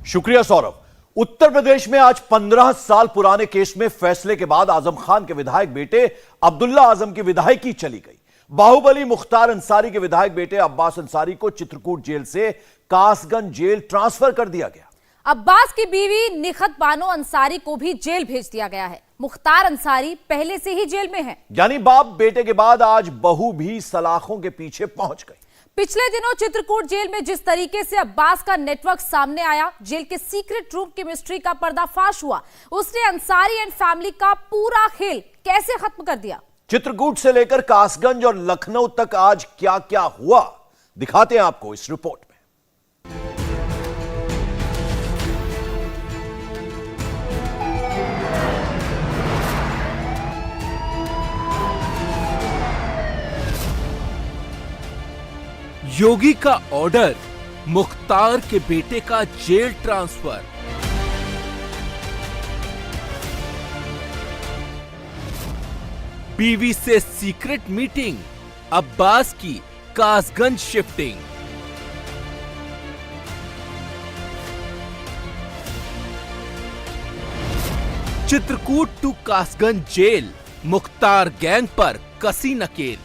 शुक्रिया सौरभ। उत्तर प्रदेश में आज 15 साल पुराने केस में फैसले के बाद आजम खान के विधायक बेटे अब्दुल्ला आजम की विधायकी चली गई। बाहुबली मुख्तार अंसारी के विधायक बेटे अब्बास अंसारी को चित्रकूट जेल से कासगंज जेल ट्रांसफर कर दिया गया। अब्बास की बीवी निखत बानो अंसारी को भी जेल भेज दिया गया है। मुख्तार अंसारी पहले से ही जेल में है। यानी बाप बेटे के बाद आज बहू भी सलाखों के पीछे पहुंच गई। पिछले दिनों चित्रकूट जेल में जिस तरीके से अब्बास का नेटवर्क सामने आया, जेल के सीक्रेट रूम की मिस्ट्री का पर्दाफाश हुआ, उसने अंसारी एंड फैमिली का पूरा खेल कैसे खत्म कर दिया। चित्रकूट से लेकर कासगंज और लखनऊ तक आज क्या क्या हुआ, दिखाते हैं आपको इस रिपोर्ट में। योगी का ऑर्डर, मुख्तार के बेटे का जेल ट्रांसफर। बीवी से सीक्रेट मीटिंग, अब्बास की Kasganj shifting. Chitrakoot to Kasganj jail, Mukhtar gang पर कसी नकेल।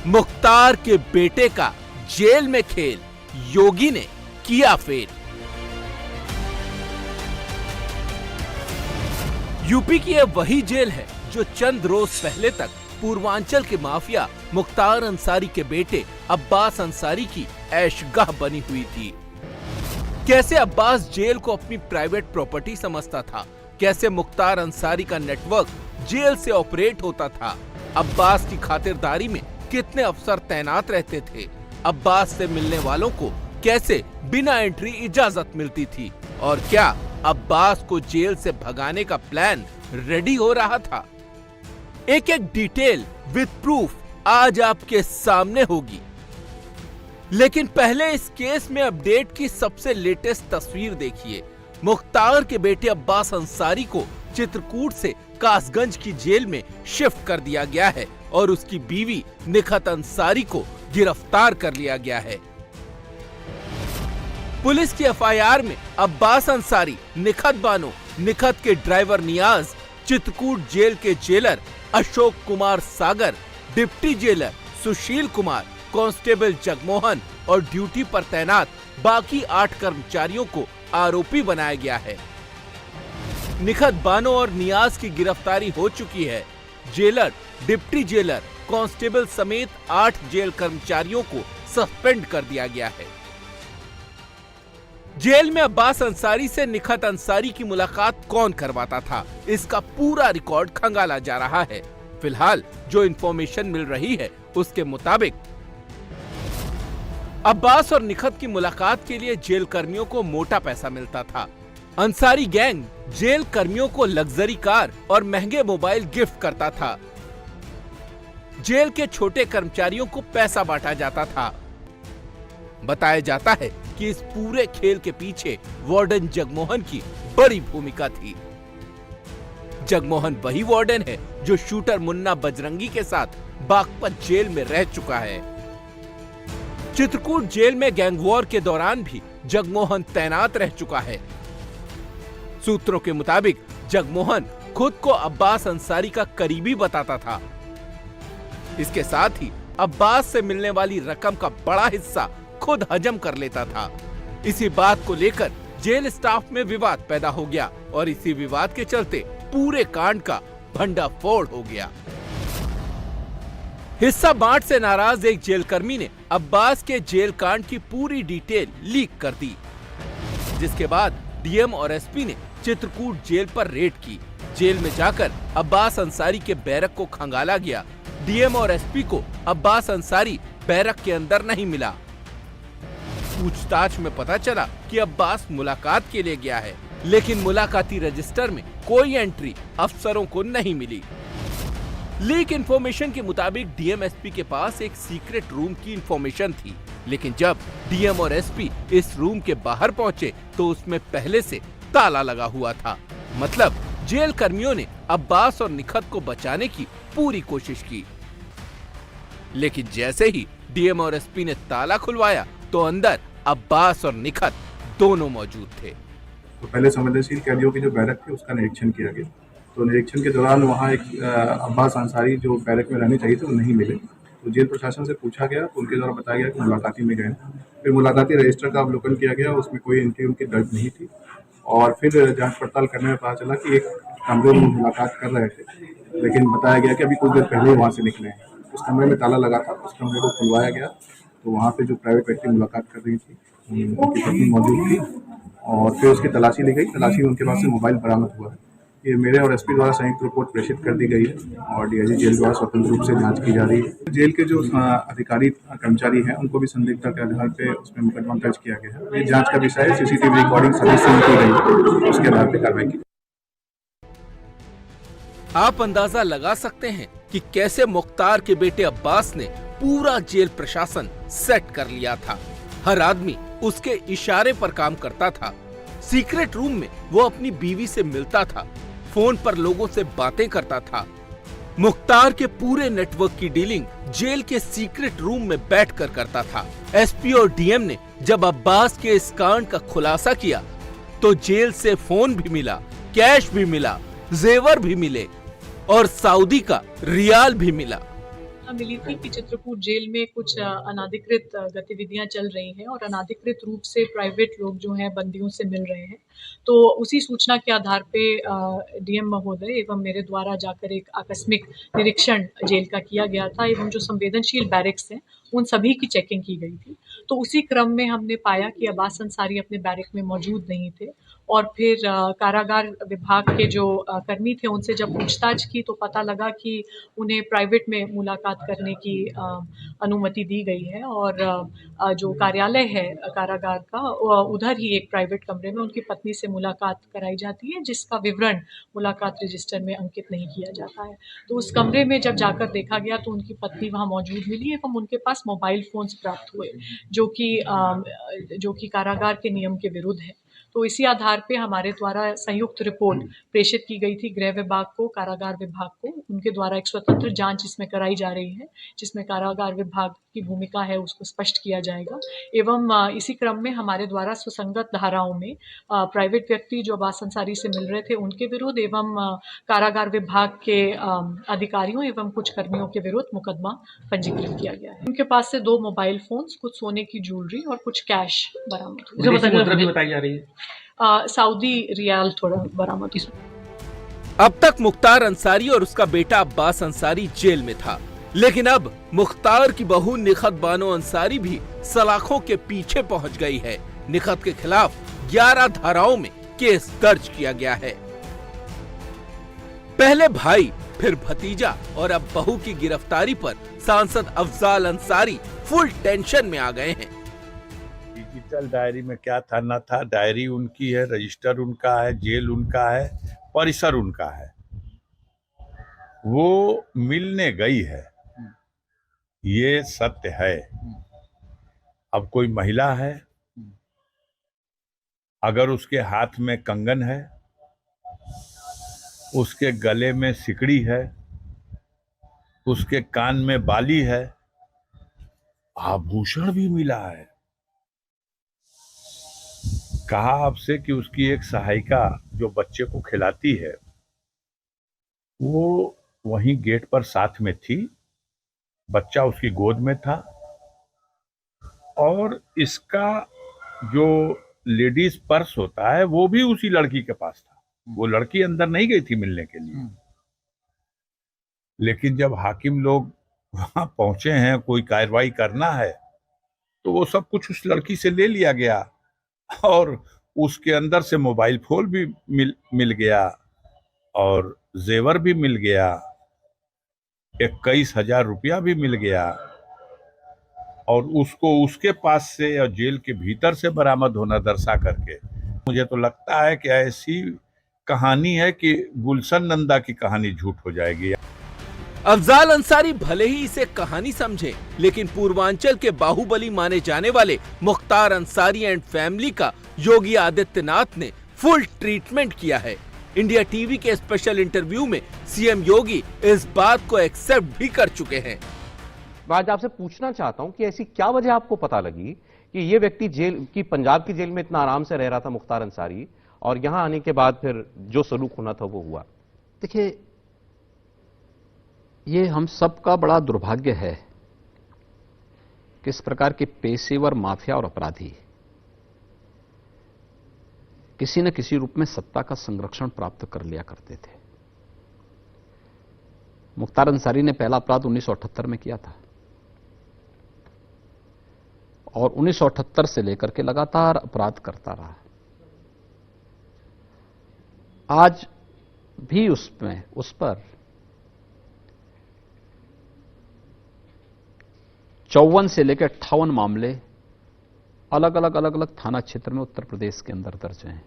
मुख्तार के बेटे का जेल में खेल, योगी ने किया फेल। यूपी की यह वही जेल है जो चंद रोज पहले तक पूर्वांचल के माफिया मुख्तार अंसारी के बेटे अब्बास अंसारी की ऐशगाह बनी हुई थी। कैसे अब्बास जेल को अपनी प्राइवेट प्रॉपर्टी समझता था, कैसे मुख्तार अंसारी का नेटवर्क जेल से ऑपरेट होता था, अब्बास की खातिरदारी में कितने अफसर तैनात रहते थे, अब्बास से मिलने वालों को कैसे बिना एंट्री इजाजत मिलती थी, और क्या अब्बास को जेल से भगाने का प्लान रेडी हो रहा था। एक एक डिटेल विद प्रूफ आज आपके सामने होगी। लेकिन पहले इस केस में अपडेट की सबसे लेटेस्ट तस्वीर देखिए। मुख्तार के बेटे अब्बास अंसारी को चित्रकूट से कासगंज की जेल में शिफ्ट कर दिया गया है और उसकी बीवी निखत अंसारी को गिरफ्तार कर लिया गया है। पुलिस की एफआईआर में अब्बास अंसारी, निखत बानो, निखत के ड्राइवर नियाज, चित्रकूट जेल के jailer Ashok Kumar Sagar, deputy jailer Sushil Kumar, constable Jagmohan और ड्यूटी पर तैनात बाकी 8 कर्मचारियों को आरोपी बनाया गया है। निखत बानो और नियाज की गिरफ्तारी हो चुकी है। जेलर, डिप्टी जेलर, कांस्टेबल समेत 8 जेल कर्मचारियों को सस्पेंड कर दिया गया है। जेल में अब्बास अंसारी से निखत अंसारी की मुलाकात कौन करवाता था, इसका पूरा रिकॉर्ड खंगाला जा रहा है। फिलहाल जो इंफॉर्मेशन मिल रही है उसके मुताबिक अब्बास और निखत की मुलाकात के लिए जेल कर्मियों को मोटा पैसा मिलता था। अंसारी गैंग जेल कर्मियों को लग्जरी कार और महंगे मोबाइल गिफ्ट करता था। जेल के छोटे कर्मचारियों को पैसा बांटा जाता था। बताया जाता है कि इस पूरे खेल के पीछे वार्डन जगमोहन की बड़ी भूमिका थी। जगमोहन वही वार्डन है जो शूटर मुन्ना बजरंगी के साथ बागपत जेल में रह चुका है। चित्रकूट जेल में गैंग वॉर के दौरान भी जगमोहन तैनात रह चुका है। सूत्रों के मुताबिक जगमोहन खुद को अब्बास अंसारी का करीबी बताता था। इसके साथ ही अब्बास से मिलने वाली रकम का बड़ा हिस्सा खुद हजम कर लेता था। इसी बात को लेकर जेल स्टाफ में विवाद पैदा हो गया और इसी विवाद के चलते पूरे कांड का भंडाफोड़ हो गया। हिस्सा बांट से नाराज एक जेलकर्मी ने अब्बास के जेल कांड की पूरी डिटेल लीक कर दी, जिसके बाद डीएम और एसपी ने चित्रकूट जेल पर रेड की। जेल में जाकर अब्बास अंसारी के बैरक को खंगाला गया। डीएम और एसपी को अब्बास अंसारी बैरक के अंदर नहीं मिला। पूछताछ में पता चला कि अब्बास मुलाकात के लिए गया है, लेकिन मुलाकाती रजिस्टर में कोई एंट्री अफसरों को नहीं मिली। लीक इंफॉर्मेशन के मुताबिक डीएम एसपी के पास एक सीक्रेट रूम की इंफॉर्मेशन थी, लेकिन जब डीएम और एसपी इस रूम के बाहर पहुंचे तो उसमें पहले से ताला लगा हुआ था। मतलब जेल कर्मियों ने अब्बास और निखत को बचाने की पूरी कोशिश की। लेकिन जैसे ही डीएम और एसपी ने ताला खुलवाया तो अंदर अब्बास और निखत दोनों मौजूद थे। तो पहले संवेदनशील कैदियों की जो बैरक थी उसका निरीक्षण किया गया। तो निरीक्षण के दौरान वहाँ एक अब्बास अंसारी जो बैरक में रहने चाहिए थे वो नहीं मिले। तो जेल प्रशासन से पूछा गया तो उनके द्वारा बताया गया कि मुलाकाती में गए। फिर मुलाकाती रजिस्टर का अवलोकन किया गया, उसमें कोई एंट्री उनकी दर्ज नहीं थी। और फिर जांच पड़ताल करने में पता चला कि एक कमरे में मुलाकात कर रहे थे, लेकिन बताया गया कि अभी कुछ देर पहले वहाँ से निकले हैं। उस कमरे में ताला लगा था, उस कमरे को खुलवाया गया तो वहाँ पे जो प्राइवेट व्यक्ति मुलाकात कर रही थी उनकी पत्नी मौजूद थी और फिर उसकी तलाशी ली गई। तलाशी में उनके पास से मोबाइल बरामद हुआ है। ये मेरे और एसपी द्वारा संयुक्त रिपोर्ट प्रेषित कर दी गई है और डीआईजी जेल द्वारा स्वतंत्र रूप से जांच की जा रही है। जेल के जो अधिकारी कर्मचारी हैं उनको भी संदिग्धता के आधार पर उसमें मुकदमा दर्ज किया गया है। ये जांच का विषय है, सीसीटीवी रिकॉर्डिंग सभी सील की गई है, उसके आधार पर कार्रवाई की। आप अंदाजा लगा सकते हैं कि कैसे मुख्तार के बेटे अब्बास ने पूरा जेल प्रशासन सेट कर लिया था। हर आदमी उसके इशारे पर काम करता था। सीक्रेट रूम में वो अपनी बीवी से मिलता था, फोन पर लोगों से बातें करता था। मुख्तार के पूरे नेटवर्क की डीलिंग जेल के सीक्रेट रूम में बैठकर करता था। एसपी और डीएम ने जब अब्बास के इस कांड का खुलासा किया तो जेल से फोन भी मिला, कैश भी मिला, जेवर भी मिले और सऊदी का रियाल भी मिला। मिली थी कि चित्रकूट जेल में कुछ अनाधिकृत गतिविधियां चल रही हैं और अनाधिकृत रूप से प्राइवेट लोग जो हैं बंदियों से मिल रहे हैं। तो उसी सूचना के आधार पे डीएम महोदय एवं मेरे द्वारा जाकर एक आकस्मिक निरीक्षण जेल का किया गया था एवं जो संवेदनशील बैरक्स हैं उन सभी की चेकिंग की गई थी। तो उसी क्रम में हमने पाया कि अब्बास अंसारी अपने बैरक में मौजूद नहीं थे और फिर कारागार विभाग के जो कर्मी थे उनसे जब पूछताछ की तो पता लगा कि उन्हें प्राइवेट में मुलाकात करने की अनुमति दी गई है और जो कार्यालय है कारागार का उधर ही एक प्राइवेट कमरे में उनकी पत्नी से मुलाकात कराई जाती है, जिसका विवरण मुलाकात रजिस्टर में अंकित नहीं किया जाता है। तो उस कमरे में जब जाकर देखा गया तो उनकी पत्नी वहां मौजूद मिली एवं उनके पास मोबाइल फोन्स प्राप्त हुए जो कि कारागार के नियम के विरुद्ध है। तो इसी आधार पे हमारे द्वारा संयुक्त रिपोर्ट प्रेषित की गई थी गृह विभाग को, कारागार विभाग को। उनके द्वारा एक स्वतंत्र जांच इसमें कराई जा रही है जिसमें कारागार विभाग की भूमिका है उसको स्पष्ट किया जाएगा। एवं इसी क्रम में हमारे द्वारा सुसंगत धाराओं में प्राइवेट व्यक्ति जो अब्बास अंसारी से मिल रहे थे उनके विरुद्ध एवं कारागार विभाग के अधिकारियों एवं कुछ कर्मियों के विरुद्ध मुकदमा पंजीकृत किया गया है। उनके पास से 2 मोबाइल फोन्स, कुछ सोने की ज्वेलरी और कुछ कैश बरामद हुआ। बताई जा रही है सऊदी रियाल थोड़ा बरामद हुआ। अब तक मुख्तार अंसारी और उसका बेटा अब्बास अंसारी जेल में था, लेकिन अब मुख्तार की बहू निखत बानो अंसारी भी सलाखों के पीछे पहुंच गई है। निखत के खिलाफ 11 धाराओं में केस दर्ज किया गया है। पहले भाई, फिर भतीजा और अब बहू की गिरफ्तारी पर सांसद अफजाल अंसारी फुल टेंशन में आ गए हैं। डिजिटल डायरी में क्या था ना था, डायरी उनकी है, रजिस्टर उनका है, जेल उनका है, परिसर उनका है। वो मिलने गई है, ये सत्य है। अब कोई महिला है, अगर उसके हाथ में कंगन है, उसके गले में सिकड़ी है, उसके कान में बाली है, आभूषण भी मिला है। कहा आपसे कि उसकी एक सहायिका जो बच्चे को खिलाती है वो वहीं गेट पर साथ में थी, बच्चा उसकी गोद में था और इसका जो लेडीज पर्स होता है वो भी उसी लड़की के पास था। वो लड़की अंदर नहीं गई थी मिलने के लिए, लेकिन जब हाकिम लोग वहां पहुंचे हैं, कोई कार्रवाई करना है, तो वो सब कुछ उस लड़की से ले लिया गया और उसके अंदर से मोबाइल फोन भी मिल गया और जेवर भी मिल गया, 21,000 रुपया भी मिल गया और उसको उसके पास से और जेल के भीतर से बरामद होना दर्शा करके मुझे तो लगता है कि ऐसी कहानी है कि गुलशन नंदा की कहानी झूठ हो जाएगी। अफजाल अंसारी भले ही इसे कहानी समझे, लेकिन पूर्वांचल के बाहुबली माने जाने वाले मुख्तार अंसारी एंड फैमिली का योगी आदित्यनाथ ने फुल ट्रीटमेंट किया है। इंडिया टीवी के स्पेशल इंटरव्यू में सीएम योगी इस बात को एक्सेप्ट भी कर चुके हैं। मैं आज आपसे पूछना चाहता हूं कि ऐसी क्या वजह आपको पता लगी कि ये व्यक्ति जेल की, पंजाब की जेल में इतना आराम से रह रहा था मुख्तार अंसारी, और यहां आने के बाद फिर जो सलूक होना था वो हुआ? देखिए, ये हम सबका बड़ा दुर्भाग्य है कि इस प्रकार के पेशेवर माफिया और अपराधी किसी न किसी रूप में सत्ता का संरक्षण प्राप्त कर लिया करते थे। मुख्तार अंसारी ने पहला अपराध 1978 में किया था और 1978 से लेकर के लगातार अपराध करता रहा। आज भी उस पर 54 से लेकर 58 मामले अलग अलग थाना क्षेत्र में उत्तर प्रदेश के अंदर दर्ज हैं।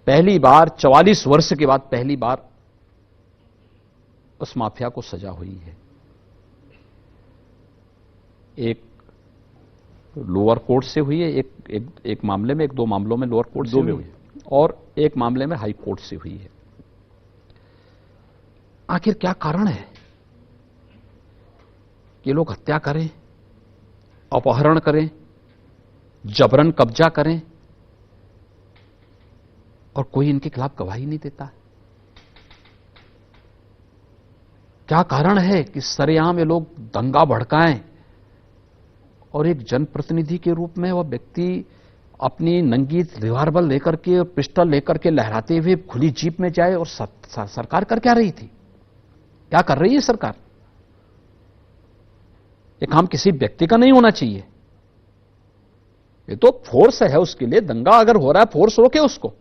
पहली बार 44 वर्ष के बाद पहली बार उस माफिया को सजा हुई है। एक लोअर कोर्ट से हुई है, एक मामले में, दो मामलों में लोअर कोर्ट से हुई है और एक मामले में हाई कोर्ट से हुई है। आखिर क्या कारण है कि लोग हत्या करें, अपहरण करें, जबरन कब्जा करें और कोई इनके खिलाफ गवाही नहीं देता? क्या कारण है कि सरेआम ये लोग दंगा भड़काएं और एक जनप्रतिनिधि के रूप में वह व्यक्ति अपनी नंगी रिवाल्वर लेकर के और पिस्टल लेकर के लहराते हुए खुली जीप में जाए? और सरकार कर क्या रही थी? क्या कर रही है सरकार? ये काम किसी व्यक्ति का नहीं होना चाहिए। ये तो फोर्स है, उसके लिए दंगा अगर हो रहा है फोर्स रोके उसको,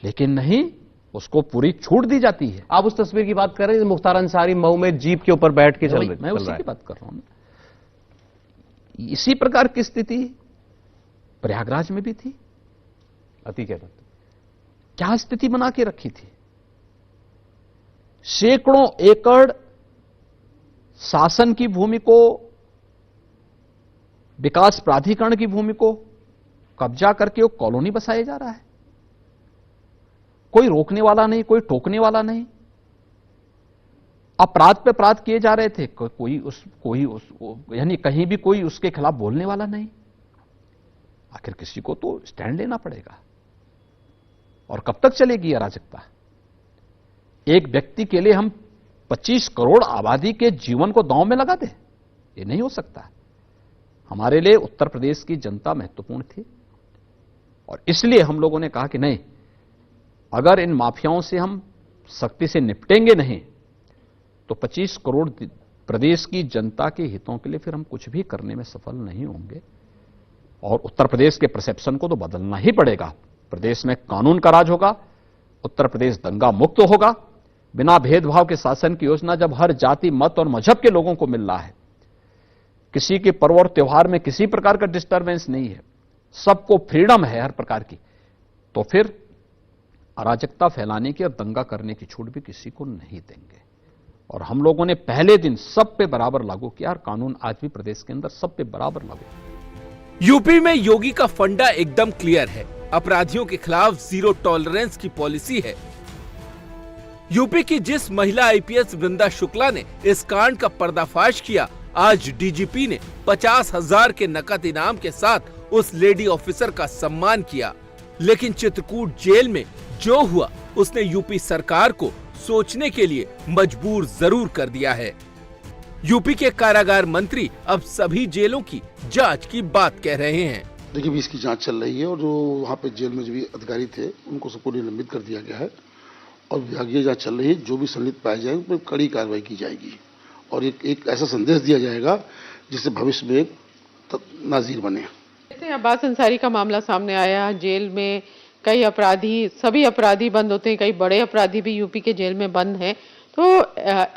लेकिन नहीं, उसको पूरी छूट दी जाती है। आप उस तस्वीर की बात कर रहे हैं मुख्तार अंसारी मऊ में जीप के ऊपर बैठ के चल रहे? मैं उसी की बात कर रहा हूं। इसी प्रकार की स्थिति प्रयागराज में भी थी। क्या स्थिति बना के रखी थी? सैकड़ों एकड़ शासन की भूमि को, विकास प्राधिकरण की भूमि को कब्जा करके वो कॉलोनी बसाया जा रहा है। कोई रोकने वाला नहीं, कोई टोकने वाला नहीं। अपराध पे अपराध किए जा रहे थे, यानी कहीं भी कोई उसके खिलाफ बोलने वाला नहीं। आखिर किसी को तो स्टैंड लेना पड़ेगा। और कब तक चलेगी अराजकता? एक व्यक्ति के लिए हम 25 करोड़ आबादी के जीवन को दांव में लगा दें? ये नहीं हो सकता। हमारे लिए उत्तर प्रदेश की जनता महत्वपूर्ण थी और इसलिए हम लोगों ने कहा कि नहीं, अगर इन माफियाओं से हम सख्ती से निपटेंगे नहीं तो 25 करोड़ प्रदेश की जनता के हितों के लिए फिर हम कुछ भी करने में सफल नहीं होंगे। और उत्तर प्रदेश के परसेप्शन को तो बदलना ही पड़ेगा। प्रदेश में कानून का राज होगा, उत्तर प्रदेश दंगा मुक्त होगा, बिना भेदभाव के शासन की योजना जब हर जाति, मत और मजहब के लोगों को मिल रहा है, किसी के पर्व और त्योहार में किसी प्रकार का डिस्टर्बेंस नहीं है, सबको फ्रीडम है हर प्रकार की, तो फिर अराजकता फैलाने की और दंगा करने की छूट भी किसी को नहीं देंगे। और हम लोगों ने पहले दिन सब पे बराबर लागू किया और कानून आज भी प्रदेश के अंदर सब पे बराबर लागू है। यूपी में योगी का फंडा एकदम क्लियर है। अपराधियों के खिलाफ जीरो टॉलरेंस की पॉलिसी है। यूपी की जिस महिला आईपीएस वृंदा शुक्ला ने इस कांड का पर्दाफाश किया, आज डीजीपी ने 50,000 के नकद इनाम के साथ उस लेडी ऑफिसर का सम्मान किया। लेकिन चित्रकूट जेल में जो हुआ उसने यूपी सरकार को सोचने के लिए मजबूर जरूर कर दिया है। यूपी के कारागार मंत्री अब सभी जेलों की जांच की बात कह रहे हैं। देखिए, भी इसकी जांच चल रही है और जो वहाँ पे जेल में जो भी अधिकारी थे उनको सबको निलंबित कर दिया गया है और विभागीय जांच चल रही है। जो भी संलिप्त पाए जाएंगे उन पर कड़ी कार्रवाई की जाएगी और एक ऐसा संदेश दिया जाएगा जिससे भविष्य में नाजीर बने। जैसे अब्बास अंसारी का मामला सामने आया, जेल में कई अपराधी, सभी अपराधी बंद होते हैं, कई बड़े अपराधी भी यूपी के जेल में बंद हैं, तो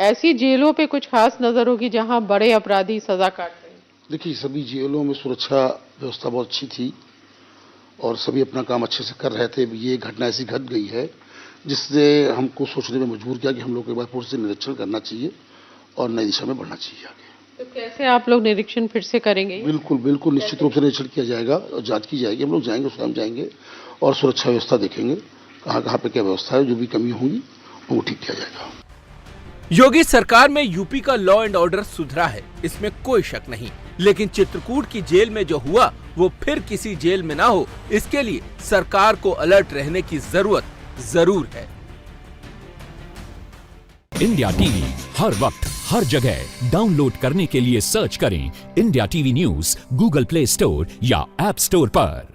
ऐसी जेलों पे कुछ खास नजर होगी जहां बड़े अपराधी सजा काट रहे हैं? देखिए, सभी जेलों में सुरक्षा व्यवस्था बहुत अच्छी थी और सभी अपना काम अच्छे से कर रहे थे। ये घटना ऐसी घट गई है जिससे हमको सोचने में मजबूर किया कि हम लोग एक बार फिर से निरीक्षण करना चाहिए और नई दिशा में बढ़ना चाहिए आगे। तो कैसे आप लोग निरीक्षण फिर से करेंगे? बिल्कुल निश्चित रूप से निरीक्षण किया जाएगा और जांच की जाएगी। हम लोग जाएंगे, स्वयं जाएंगे और सुरक्षा व्यवस्था देखेंगे, कहाँ पे क्या व्यवस्था है, जो भी कमी होगी वो ठीक किया जाएगा। योगी सरकार में यूपी का लॉ एंड ऑर्डर सुधरा है, इसमें कोई शक नहीं, लेकिन चित्रकूट की जेल में जो हुआ वो फिर किसी जेल में ना हो, इसके लिए सरकार को अलर्ट रहने की जरूरत जरूर है। इंडिया टीवी हर वक्त हर जगह डाउनलोड करने के लिए सर्च करें India TV news Google play store या ऐप स्टोर पर।